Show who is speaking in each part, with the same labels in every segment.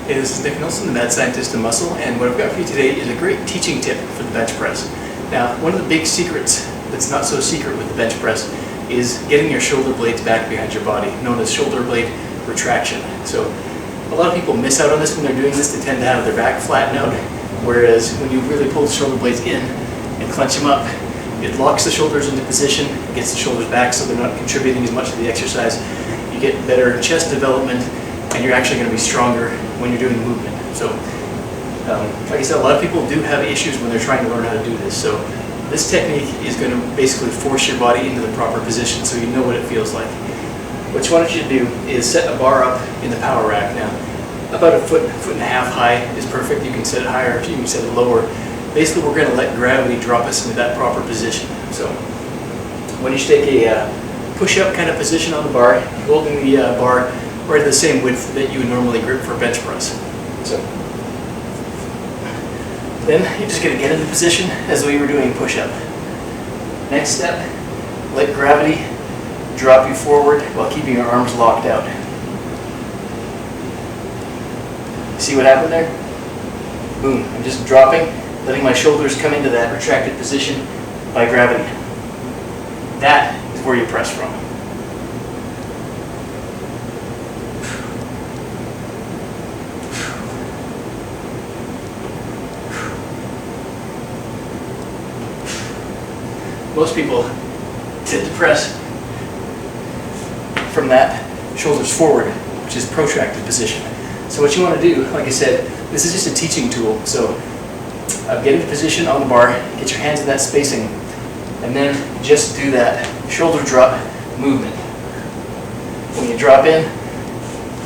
Speaker 1: Hey, this is Nilsson, the mad scientist of muscle, and what I've got for you today is a great teaching tip for the bench press. Now, one of the big secrets that's not so secret with the bench press is getting your shoulder blades back behind your body, known as shoulder blade retraction. So, a lot of people miss out on this when they're doing this. They tend to have their back flatten out, whereas when you really pull the shoulder blades in and clench them up, it locks the shoulders into position, gets the shoulders back so they're not contributing as much to the exercise. You get better chest development, and you're actually going to be stronger when you're doing the movement. So, like I said, a lot of people do have issues when they're trying to learn how to do this. So, this technique is going to basically force your body into the proper position so you know what it feels like. What you want you to do is set a bar up in the power rack. Now, about a foot and a half high is perfect. You can set it higher, you can set it lower. Basically, we're going to let gravity drop us into that proper position. So, when you take a push-up kind of position on the bar, holding the bar right at the same width that you would normally grip for a bench press. So then you're just going to get into position as though you were doing a push-up. Next step, let gravity drop you forward while keeping your arms locked out. See what happened there? Boom, I'm just dropping, letting my shoulders come into that retracted position by gravity. That is where you press from. Most people tend to press from that shoulders forward, which is protracted position. So what you want to do, like I said, this is just a teaching tool. So get into position on the bar, get your hands in that spacing, and then just do that shoulder drop movement. When you drop in,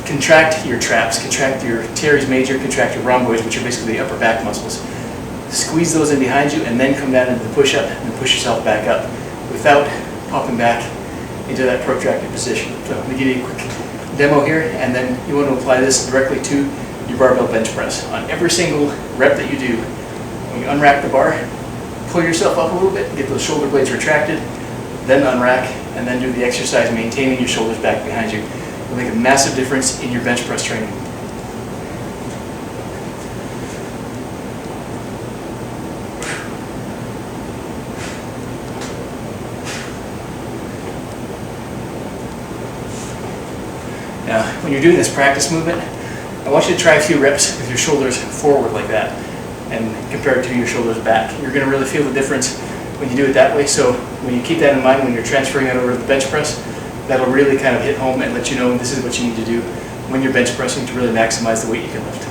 Speaker 1: contract your traps, contract your teres major, contract your rhomboids, which are basically the upper back muscles. Squeeze those in behind you and then come down into the push-up and push yourself back up without popping back into that protracted position. So I'm going to give you a quick demo here, and then you want to apply this directly to your barbell bench press. On every single rep that you do, when you unrack the bar, pull yourself up a little bit, get those shoulder blades retracted, then unrack, and then do the exercise maintaining your shoulders back behind you. It'll make a massive difference in your bench press training. Now, when you're doing this practice movement, I want you to try a few reps with your shoulders forward like that and compared to your shoulders back. You're going to really feel the difference when you do it that way. So when you keep that in mind when you're transferring it over to the bench press, that'll really kind of hit home and let you know this is what you need to do when you're bench pressing to really maximize the weight you can lift.